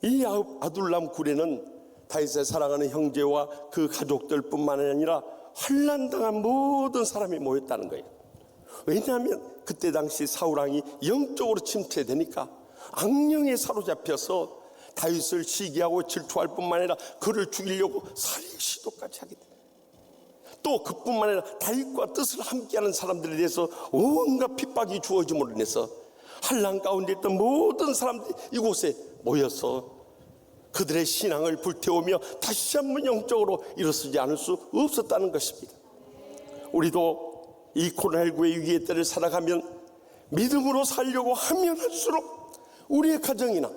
이 아둘람 굴에는 다윗의 사랑하는 형제와 그 가족들뿐만 아니라 환난당한 모든 사람이 모였다는 거예요. 왜냐하면 그때 당시 사울왕이 영적으로 침체되니까 악령에 사로잡혀서 다윗을 시기하고 질투할 뿐만 아니라 그를 죽이려고 살해 시도까지 하게 됩니다. 또 그뿐만 아니라 다윗과 뜻을 함께하는 사람들에 대해서 온갖 핍박이 주어짐으로 인해서 환난 가운데 있던 모든 사람들이 이곳에 모여서 그들의 신앙을 불태우며 다시 한번 영적으로 일어서지 않을 수 없었다는 것입니다. 우리도 이 코로나19의 위기의 때를 살아가면 믿음으로 살려고 하면 할수록 우리의 가정이나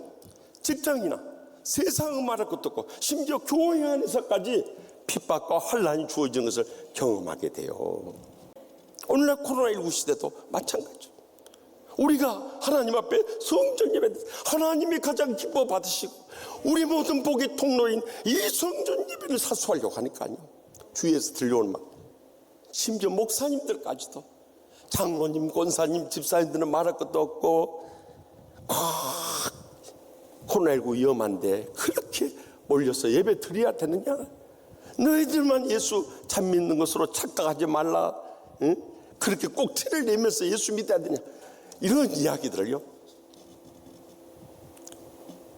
직장이나 세상은 말할 것도 없고 심지어 교회 안에서까지 핍박과 환난이 주어지는 것을 경험하게 돼요. 오늘날 코로나19 시대도 마찬가지죠. 우리가 하나님 앞에 성전 예배, 하나님이 가장 기뻐 받으시고 우리 모든 복의 통로인 이 성전 예배를 사수하려고 하니까요, 주위에서 들려오는 말, 심지어 목사님들까지도, 장로님, 권사님, 집사님들은 말할 것도 없고 코로나19 위험한데 그렇게 몰려서 예배 드려야 되느냐? 너희들만 예수 참 믿는 것으로 착각하지 말라. 응? 그렇게 꼭 티를 내면서 예수 믿어야 되냐? 이런 이야기들을요,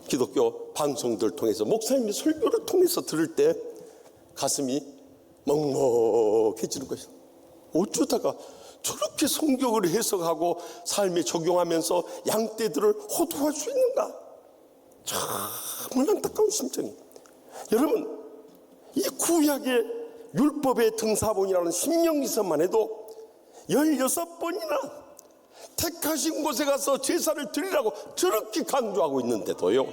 기독교 방송들 통해서 목사님의 설교를 통해서 들을 때 가슴이 먹먹해지는 것이죠. 어쩌다가 저렇게 성경을 해석하고 삶에 적용하면서 양떼들을 호도할 수 있는가? 정말 안타까운 심정이. 여러분, 이 구약의 율법의 등사본이라는 신명기서만 해도 16번이나 택하신 곳에 가서 제사를 드리라고 저렇게 강조하고 있는데도요,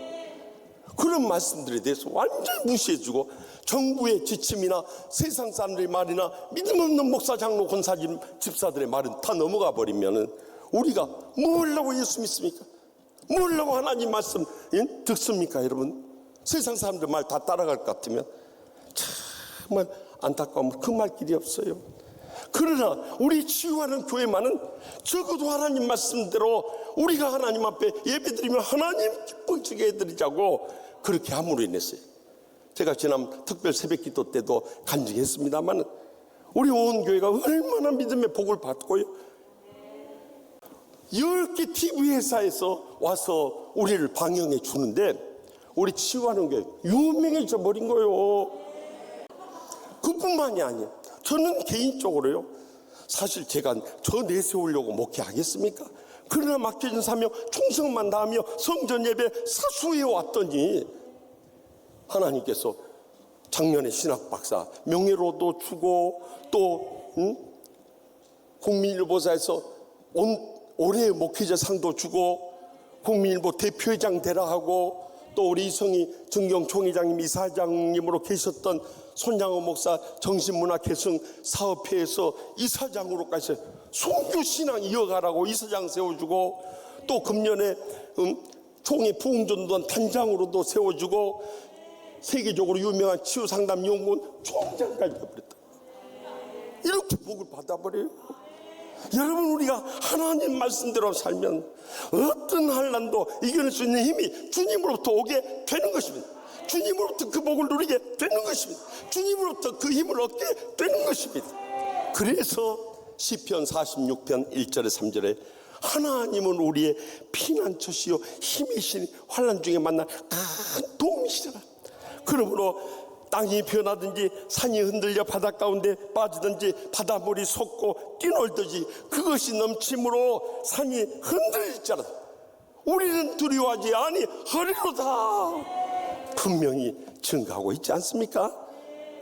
그런 말씀들에 대해서 완전히 무시해주고 정부의 지침이나 세상 사람들의 말이나 믿음 없는 목사, 장로, 권사, 집사들의 말은 다 넘어가 버리면은 우리가 뭐 하려고 예수 믿습니까? 뭐 하려고 하나님 말씀 듣습니까? 여러분, 세상 사람들 말 다 따라갈 것 같으면 정말 안타까운 그 말 길이 없어요. 그러나 우리 치유하는 교회만은 적어도 하나님 말씀대로 우리가 하나님 앞에 예배드리면 하나님 기쁘시게 해드리자고 그렇게 함으로 인했어요. 제가 지난 특별 새벽기도 때도 간증했습니다만 우리 온 교회가 얼마나 믿음의 복을 받고요, 10개 TV 회사에서 와서 우리를 방영해 주는데 우리 치유하는 교회 유명해져 버린 거예요. 그뿐만이 아니에요. 저는 개인적으로요, 사실 제가 저 내세우려고 목회하겠습니까? 그러나 맡겨진 사명 충성만 다하며 성전 예배 사수해 왔더니 하나님께서 작년에 신학박사 명예로도 주고 또 국민일보사에서 올해의 목회자 상도 주고 국민일보 대표회장 되라 하고 또 우리 이성희 정경총회장님 이사장님으로 계셨던 손양호 목사 정신문화계승 사업회에서 이사장으로까지 선교신앙 이어가라고 이사장 세워주고 또 금년에 총회 부흥전도단 단장으로도 세워주고 세계적으로 유명한 치유상담연구원 총장까지 해버렸다. 이렇게 복을 받아버려요. 여러분, 우리가 하나님 말씀대로 살면 어떤 환난도 이겨낼 수 있는 힘이 주님으로부터 오게 되는 것입니다. 주님으로부터 그 복을 누리게 되는 것입니다. 주님으로부터 그 힘을 얻게 되는 것입니다. 그래서 시편 46편 1절에 3절에 하나님은 우리의 피난처시요 힘이시니 환난 중에 만날 큰 도움이시라. 그러므로 땅이 변하든지 산이 흔들려 바다 가운데 빠지든지 바닷물이 솟고 뛰놀듯이 그것이 넘침으로 산이 흔들릴지라도 우리는 두려워하지 아니하리로다. 분명히 증가하고 있지 않습니까?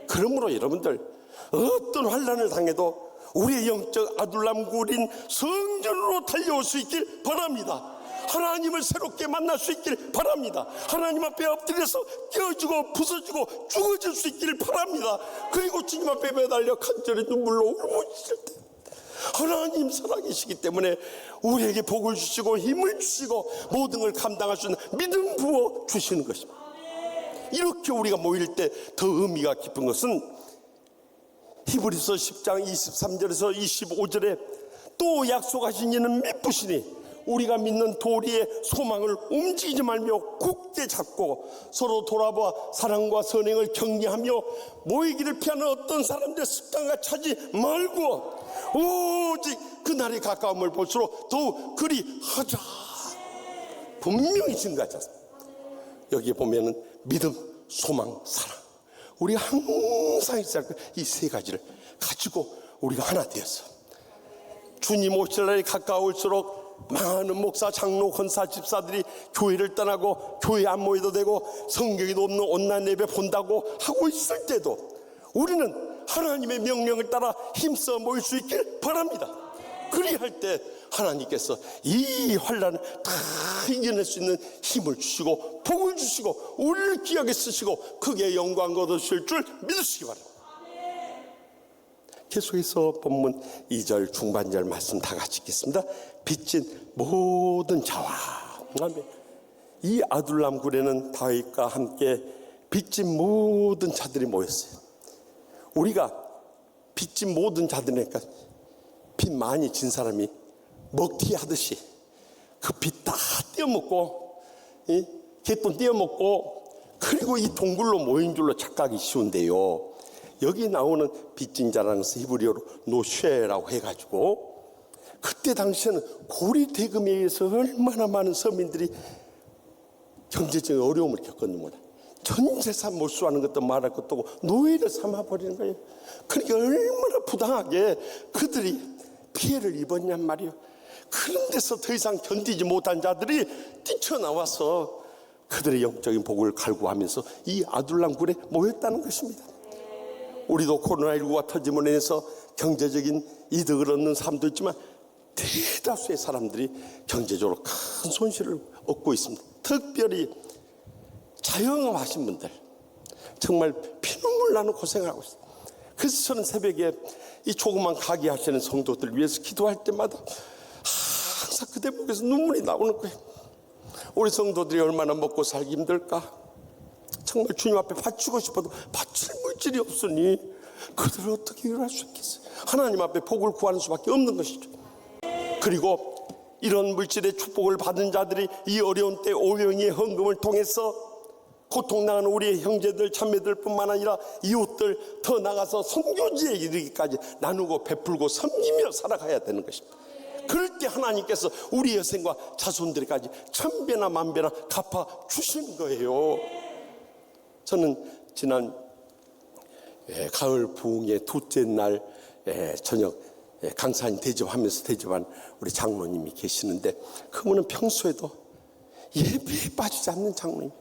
그러므로 여러분들, 어떤 환난을 당해도 우리의 영적 아둘람굴인 성전으로 달려올 수 있길 바랍니다. 하나님을 새롭게 만날 수 있길 바랍니다. 하나님 앞에 엎드려서 깨어지고 부서지고 죽어질 수 있길 바랍니다. 그리고 주님 앞에 매달려 간절히 눈물로 울부짖을 때 하나님 살아계시기 때문에 우리에게 복을 주시고 힘을 주시고 모든 걸 감당할 수 있는 믿음 부어 주시는 것입니다. 이렇게 우리가 모일 때 더 의미가 깊은 것은 히브리서 10장 23절에서 25절에 또 약속하신 이는 미쁘시니 우리가 믿는 도리의 소망을 움직이지 말며 굳게 잡고 서로 돌아봐 사랑과 선행을 격려하며 모이기를 피하는 어떤 사람들의 습관과 차지 말고 오직 그날이 가까움을 볼수록 더욱 그리하자. 분명히 증가하자. 여기에 보면은 믿음, 소망, 사랑, 우리가 항상 있어야 할 이 세 가지를 가지고 우리가 하나 되어서 주님 오실 날이 가까울수록 많은 목사, 장로, 권사, 집사들이 교회를 떠나고 교회 안 모여도 되고 성경에도 없는 온라인 예배 본다고 하고 있을 때도 우리는 하나님의 명령을 따라 힘써 모일 수 있길 바랍니다. 그리할 때 하나님께서 이 환난을 다 이겨낼 수 있는 힘을 주시고 복을 주시고 우리를 귀하게 쓰시고 크게 영광 얻으실 줄 믿으시기 바랍니다. 계속해서 본문 2절 중반절 말씀 다 같이 읽겠습니다. 빚진 모든 자와, 이 아둘람 굴에는 다윗과 함께 빚진 모든 자들이 모였어요. 우리가 빚진 모든 자들이니까 빚 많이 진 사람이 먹튀 하듯이 그 빚 다 떼어먹고 개돈 떼어먹고 그리고 이 동굴로 모인 줄로 착각이 쉬운데요, 여기 나오는 빚진 자라는 것은 히브리어로 노쉐라고 해가지고 그때 당시에는 고리 대금에 의해서 얼마나 많은 서민들이 경제적인 어려움을 겪었는 몰라. 전 재산 몰수하는 것도 말할 것도 없고 노예를 삼아버리는 거예요. 그러니까 얼마나 부당하게 그들이 피해를 입었냔 말이에요. 그런 데서 더 이상 견디지 못한 자들이 뛰쳐나와서 그들의 영적인 복을 갈구하면서 이 아둘람 굴에 모였다는 것입니다. 우리도 코로나19가 터짐으로 인해서 경제적인 이득을 얻는 사람도 있지만 대다수의 사람들이 경제적으로 큰 손실을 얻고 있습니다. 특별히 자영업하신 분들 정말 피눈물 나는 고생을 하고 있어요. 그래서 저는 새벽에 이 조그만 가게 하시는 성도들 위해서 기도할 때마다 항상 그 대목에서 눈물이 나오는 거예요. 우리 성도들이 얼마나 먹고 살기 힘들까. 정말 주님 앞에 바치고 싶어도 바칠 물질이 없으니 그들을 어떻게 위로할 수 있겠어요. 하나님 앞에 복을 구하는 수밖에 없는 것이죠. 그리고 이런 물질의 축복을 받은 자들이 이 어려운 때 오병이의 헌금을 통해서 고통당하는 우리의 형제들 자매들 뿐만 아니라 이웃들 더 나가서 선교지에 이르기까지 나누고 베풀고 섬기며 살아가야 되는 것입니다. 그럴 때 하나님께서 우리 여생과 자손들에까지 천배나 만배나 갚아 주신 거예요. 저는 지난 가을 부흥의 둘째 날 저녁 강사님 대접하면서 대접한 우리 장로님이 계시는데 그분은 평소에도 예배에 빠지지 않는 장로님.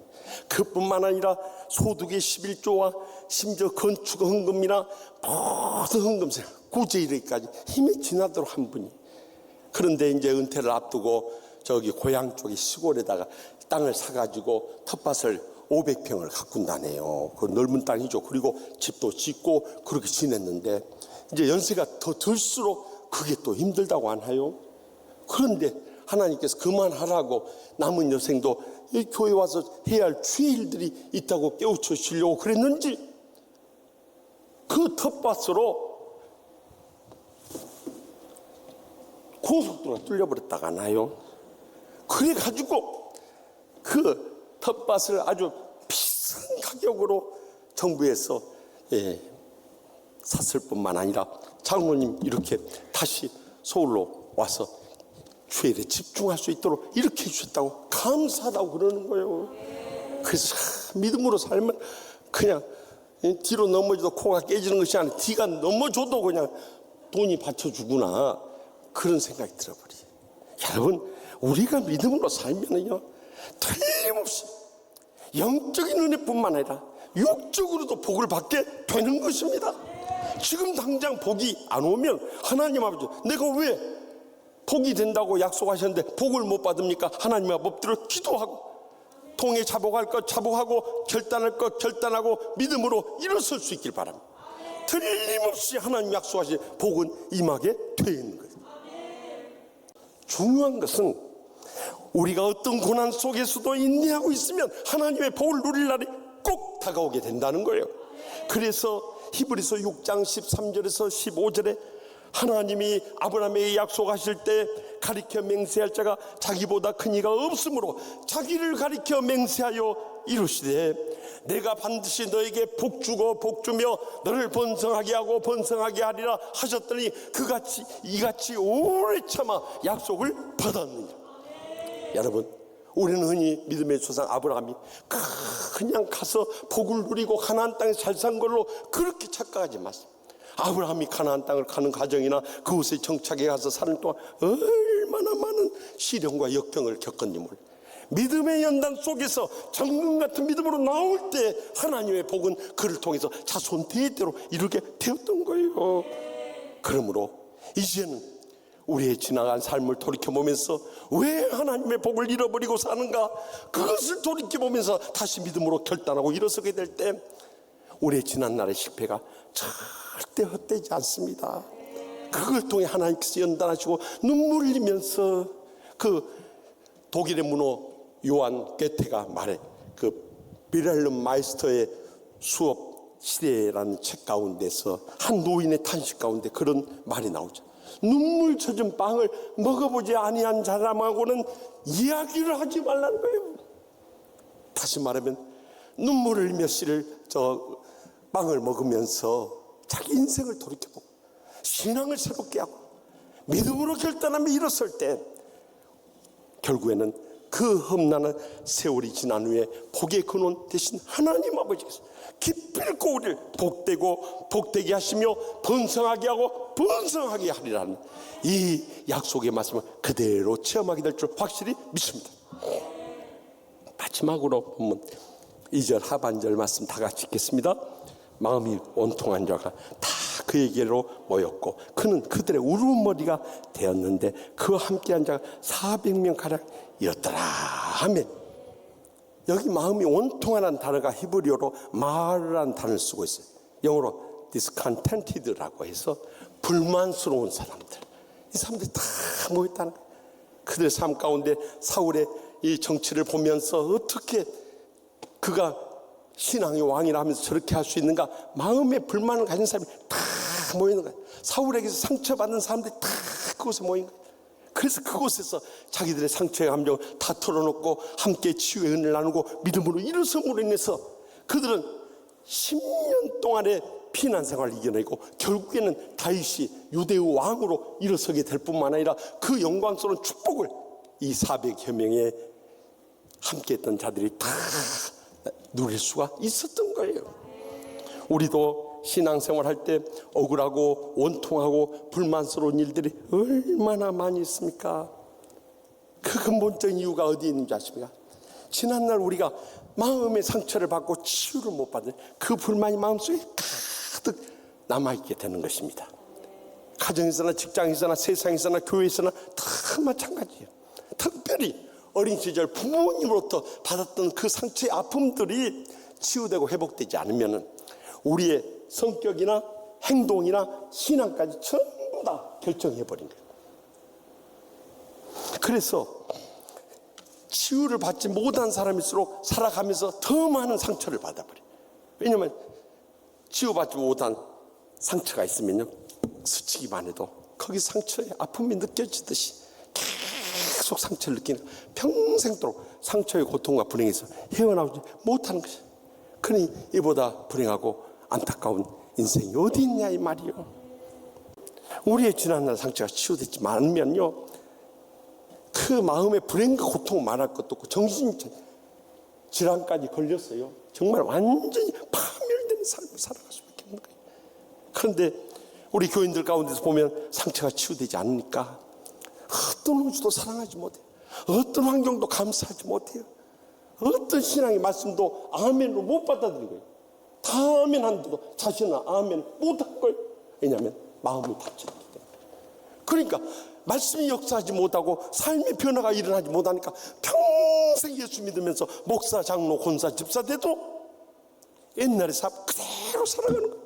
그뿐만 아니라 소득의 11조와 심지어 건축 헌금이나 모든 헌금세 구제 이르기까지 힘이 지나도록 한 분이. 그런데 이제 은퇴를 앞두고 저기 고향 쪽의 시골에다가 땅을 사가지고 텃밭을 500평을 가꾼다네요. 그 넓은 땅이죠. 그리고 집도 짓고 그렇게 지냈는데 이제 연세가 더 들수록 그게 또 힘들다고 안 해요. 그런데 하나님께서 그만하라고 남은 여생도 이 교회 와서 해야 할 주의 일들이 있다고 깨우쳐 주시려고 그랬는지 그 텃밭으로 고속도로가 뚫려버렸다가 나요. 그래가지고 그 텃밭을 아주 비싼 가격으로 정부에서 샀을 뿐만 아니라 장로님 이렇게 다시 서울로 와서 주일에 집중할 수 있도록 이렇게 해주셨다고 감사하다고 그러는 거예요. 그래서 믿음으로 살면 그냥 뒤로 넘어져도 코가 깨지는 것이 아니라 뒤가 넘어져도 그냥 돈이 받쳐주구나 그런 생각이 들어버려요. 여러분 우리가 믿음으로 살면은요 틀림없이 영적인 은혜뿐만 아니라 육적으로도 복을 받게 되는 것입니다. 지금 당장 복이 안 오면 하나님 아버지 내가 왜 복이 된다고 약속하셨는데 복을 못 받습니까? 하나님 앞에 엎드려 기도하고 통에 자복할 것 자복하고 결단할 것 결단하고 믿음으로 일어설 수 있길 바랍니다. 틀림없이 하나님 약속하신 복은 임하게 되어 있는 거예요. 중요한 것은 우리가 어떤 고난 속에서도 인내하고 있으면 하나님의 복을 누릴 날이 꼭 다가오게 된다는 거예요. 그래서 히브리서 6장 13절에서 15절에 하나님이 아브라함에게 약속하실 때 가리켜 맹세할 자가 자기보다 큰 이가 없으므로 자기를 가리켜 맹세하여 이루시되 내가 반드시 너에게 복주고 복주며 너를 번성하게 하고 번성하게 하리라 하셨더니 이같이 오래 참아 약속을 받았느니라. 여러분, 우리는 흔히 믿음의 조상 아브라함이 그냥 가서 복을 누리고 가나안 땅에 잘 산 걸로 그렇게 착각하지 마세요. 아브라함이 가나안 땅을 가는 과정이나 그곳에 정착해 가서 사는 동안 얼마나 많은 시련과 역경을 겪었는지 몰라요. 믿음의 연단 속에서 정금 같은 믿음으로 나올 때 하나님의 복은 그를 통해서 자손 대대로 이루게 되었던 거예요. 그러므로 이제는 우리의 지나간 삶을 돌이켜보면서 왜 하나님의 복을 잃어버리고 사는가, 그것을 돌이켜보면서 다시 믿음으로 결단하고 일어서게 될 때 우리의 지난날의 실패가 절대 헛되지 않습니다. 그걸 통해 하나님께서 연단하시고 눈물을 흘리면서 그 독일의 문호 요한 게테가 말해, 그 비렐름 마이스터의 수업 시대라는 책 가운데서 한 노인의 탄식 가운데 그런 말이 나오죠. 눈물 젖은 빵을 먹어보지 아니한 사람하고는 이야기를 하지 말라는 거예요. 다시 말하면 눈물을 흘리며 저 빵을 먹으면서 자기 인생을 돌이켜보고 신앙을 새롭게 하고 믿음으로 결단하며 일어설 때 결국에는 그 험난한 세월이 지난 후에 복의 근원 대신 하나님 아버지께서 기필코 우리를 복되고 복되게 하시며 번성하게 하고 번성하게 하리라는 이 약속의 말씀을 그대로 체험하게 될 줄 확실히 믿습니다. 마지막으로 보면 2절 하반절 말씀 다 같이 읽겠습니다. 마음이 원통한 자가 다 그에게로 모였고 그는 그들의 울음머리가 되었는데 그와 함께한 자가 400명 가량이었더라 하면, 여기 마음이 원통하는 단어가 히브리어로 마르라는 단어를 쓰고 있어요. 영어로 discontented라고 해서 불만스러운 사람들, 이 사람들이 다 모였다는 거예요. 그들의 삶 가운데 사울의 이 정치를 보면서 어떻게 그가 신앙의 왕이라 하면서 저렇게 할 수 있는가, 마음에 불만을 가진 사람이 다 모이는 거예요. 사울에게서 상처받은 사람들이 다 그곳에 모인 거예요. 그래서 그곳에서 자기들의 상처의 감정을 다 털어놓고 함께 치유의 은혜를 나누고 믿음으로 일어섬으로 인해서 그들은 10년 동안의 피난 생활을 이겨내고 결국에는 다윗이 유대의 왕으로 일어서게 될 뿐만 아니라 그 영광스러운 축복을 이 400여 명의 함께했던 자들이 다 누릴 수가 있었던 거예요. 우리도 신앙생활 할 때 억울하고 원통하고 불만스러운 일들이 얼마나 많이 있습니까? 그 근본적인 이유가 어디 있는지 아십니까? 지난날 우리가 마음의 상처를 받고 치유를 못 받은 그 불만이 마음속에 가득 남아있게 되는 것입니다. 가정에서나 직장에서나 세상에서나 교회에서나 다 마찬가지예요. 특별히 어린 시절 부모님으로부터 받았던 그 상처의 아픔들이 치유되고 회복되지 않으면 우리의 성격이나 행동이나 신앙까지 전부 다 결정해버린 거예요. 그래서 치유를 받지 못한 사람일수록 살아가면서 더 많은 상처를 받아버려요. 왜냐하면 치유받지 못한 상처가 있으면요, 스치기만 해도 거기 상처의 아픔이 느껴지듯이 계속 상처를 느끼는, 평생도록 상처의 고통과 불행에서 헤어나오지 못하는 것이에요. 그러니 이보다 불행하고 안타까운 인생이 어디 있냐 이 말이요. 우리의 지난날 상처가 치유되지 않으면요, 그 마음의 불행과 고통을 말할 것도 없고 정신 질환까지 걸렸어요. 정말 완전히 파멸되는 삶을 살아갈 수밖에 없는 거예요. 그런데 우리 교인들 가운데서 보면 상처가 치유되지 않으니까 어떤 원수도 사랑하지 못해요. 어떤 환경도 감사하지 못해요. 어떤 신앙의 말씀도 아멘으로 못 받아들이고요. 다 아멘 하는데도 자신은 아멘 못한 걸. 왜냐하면 마음이 다쳤기 때문에. 그러니까 말씀이 역사하지 못하고 삶의 변화가 일어나지 못하니까 평생 예수 믿으면서 목사, 장로, 권사, 집사 돼도 옛날의 삶 그대로 살아가는 거예요.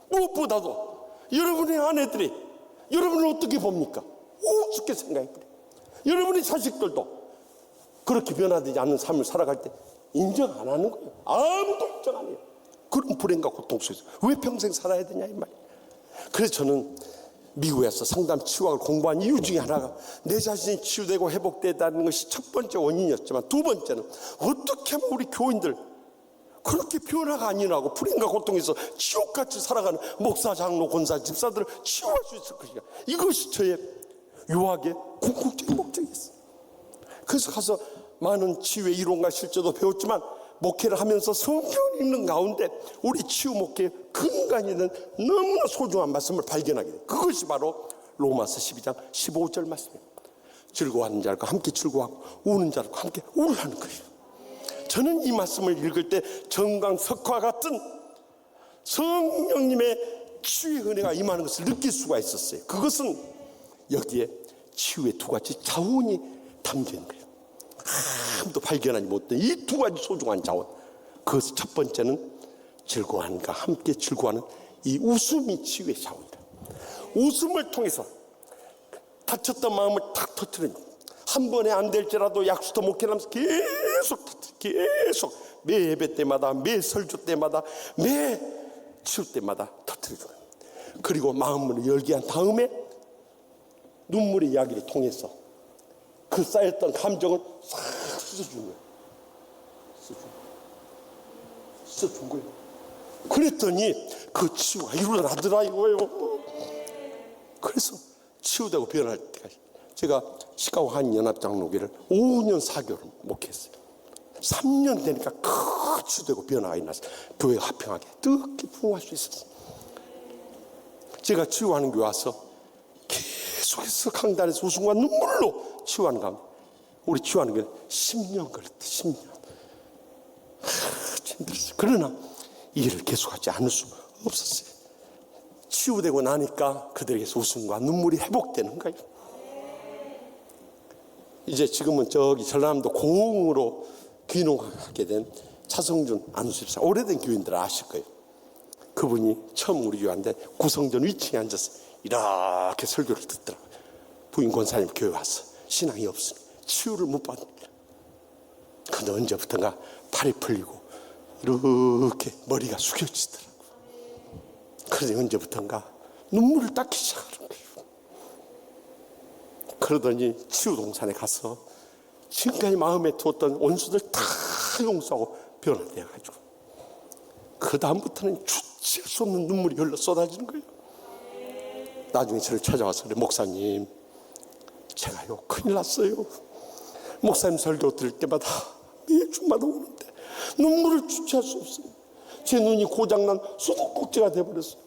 무엇보다도 여러분의 아내들이 여러분을 어떻게 봅니까? 우습게 생각해버려요. 여러분의 자식들도 그렇게 변화되지 않는 삶을 살아갈 때 인정 안 하는 거예요. 아무도 인정 안 해요. 그런 불행과 고통 속에서 왜 평생 살아야 되냐 이 말이에요. 그래서 저는 미국에서 상담 치유학을 공부한 이유 중에 하나가 내 자신이 치유되고 회복되다는 것이 첫 번째 원인이었지만, 두 번째는 어떻게 하면 우리 교인들 그렇게 변화가 안 일어나고 불행과 고통에서 지옥같이 살아가는 목사, 장로, 권사, 집사들을 치유할 수 있을 것인가. 이것이 저의 유학의 궁극적인 목적이었어요. 그래서 가서 많은 치유의 이론과 실제도 배웠지만, 목회를 하면서 성경을 읽는 가운데 우리 치유 목회의 근간이 있는 너무나 소중한 말씀을 발견하게 돼요. 그것이 바로 로마서 12장 15절 말씀입니다. 즐거워하는 자들과 함께 즐거워하고 우는 자들과 함께 우울하는 거예요. 저는 이 말씀을 읽을 때 정광석화 같은 성령님의 치유의 은혜가 임하는 것을 느낄 수가 있었어요. 그것은 여기에 치유의 두 가지 자원이 담겨 있는 거예요. 아무도 발견하지 못한 이 두 가지 소중한 자원. 그것의 첫 번째는 즐거워하는가 함께 즐거워하는 이 웃음이 치유의 자원이다. 웃음을 통해서 다쳤던 마음을 탁 터뜨리는, 한 번에 안 될지라도 약수도 목회를 하면서 계속 매 예배 때마다, 매 설교 때마다, 매 치유 때마다 터뜨리는 거예요. 그리고 마음을 열게 한 다음에 눈물의 이야기를 통해서 그 쌓였던 감정을 싹 씻어준 거예요. 씻어준 거예요. 그랬더니 그 치유가 일어나더라 이거예요. 그래서 치유되고 변할 때까지 제가 시카고 한연합장로교회를 5년 4개월 목회했어요. 3년 되니까 크 치유되고 변화가 일어나서 교회가 화평하게 뜨겁게 부흥할 수 있었어요. 제가 치유하는 교회 와서 계속해서 강단에서 웃음과 눈물로 치유하는 가운데, 우리 치유하는 게 10년 걸렸대. 10년. 힘들었어요. 그러나 이 일을 계속하지 않을 수 없었어요. 치유되고 나니까 그들에게서 웃음과 눈물이 회복되는 거예요. 이제 지금은 저기 전라남도 고흥으로 귀농하게 된 차성준 안수집사, 오래된 교인들 아실 거예요. 그분이 처음 우리 교회 왔는데 구성전 위층에 앉아서 이렇게 설교를 듣더라고요. 부인 권사님 교회 와서 신앙이 없으니 치유를 못 받습니다. 근데 언제부턴가 팔이 풀리고 이렇게 머리가 숙여지더라고요. 그러더니 언제부턴가 눈물을 닦기 시작하는 거예요. 그러더니 치유동산에 가서 지금까지 마음에 두었던 원수들 다 용서하고 변화되어가지고 그 다음부터는 주체할 수 없는 눈물이 흘러 쏟아지는 거예요. 나중에 저를 찾아와서 그래, 목사님 제가요 큰일 났어요. 목사님 설교 들을 때마다 매주마다 오는데 눈물을 주체할 수 없어요. 제 눈이 고장난 수도꼭지가 돼버렸어요.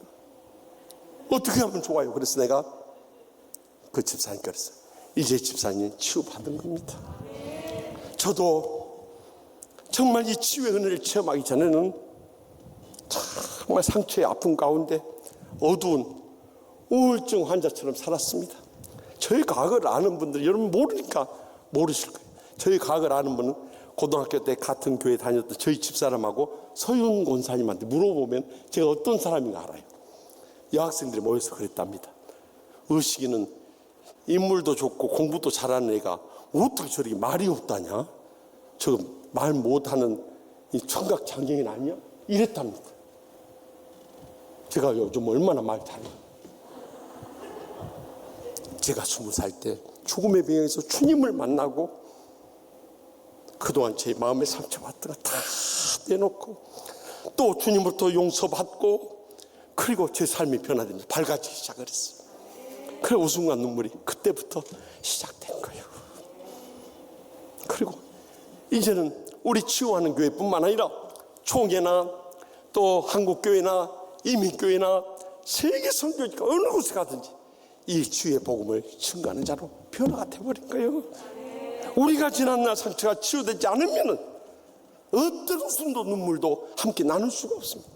어떻게 하면 좋아요? 그래서 내가 그 집사님께 그랬어요. 이제 집사님 치유받은 겁니다. 저도 정말 이 치유의 은혜를 체험하기 전에는 정말 상처의 아픔 가운데 어두운 우울증 환자처럼 살았습니다. 저희 과거를 아는 분들, 여러분 모르니까 모르실 거예요. 저희 과거를 아는 분은 고등학교 때 같은 교회 다녔던 저희 집사람하고 서윤 권사님한테 물어보면 제가 어떤 사람인가 알아요. 여학생들이 모여서 그랬답니다. 의식이는 인물도 좋고 공부도 잘하는 애가 어떻게 저렇게 말이 없다냐? 저 말 못하는 이 청각 장애인 아니야? 이랬답니다. 제가 요즘 얼마나 말 잘해요. 제가 20살 때 죽음의 병에서 주님을 만나고 그동안 제 마음에 상처받던 거 다 내놓고 또 주님으로부터 용서받고 그리고 제 삶이 변화되면서 밝아지기 시작을 했어요. 그래 웃음과 눈물이 그때부터 시작된 거예요. 그리고 이제는 우리 치유하는 교회뿐만 아니라 총회나 또 한국교회나 이민교회나 세계 선교지가 어느 곳에 가든지 이 치유의 복음을 증거하는 자로 변화가 되어버린 거예요. 우리가 지난날 상처가 치유되지 않으면 어떤 웃음도 눈물도 함께 나눌 수가 없습니다.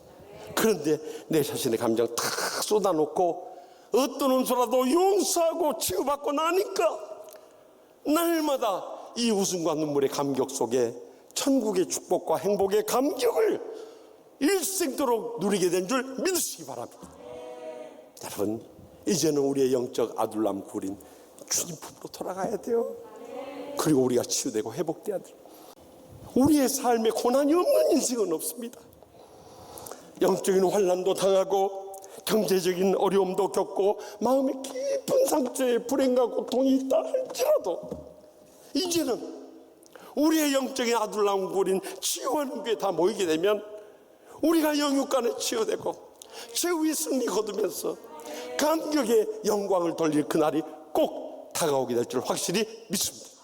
그런데 내 자신의 감정을 다 쏟아놓고 어떤 원수라도 용서하고 치유받고 나니까 날마다 이 웃음과 눈물의 감격 속에 천국의 축복과 행복의 감격을 일생도록 누리게 된 줄 믿으시기 바랍니다. 여러분 이제는 우리의 영적 아둘람 굴인 주님 품으로 돌아가야 돼요. 그리고 우리가 치유되고 회복돼야 돼요. 우리의 삶에 고난이 없는 인생은 없습니다. 영적인 환난도 당하고 경제적인 어려움도 겪고 마음의 깊은 상처에 불행과 고통이 있다 할지라도 이제는 우리의 영적인 아들 나온 굴인 치유하는 교회에 다 모이게 되면 우리가 영육간에 치유되고 최후의 승리 거두면서 감격의 영광을 돌릴 그날이 꼭 다가오게 될 줄 확실히 믿습니다.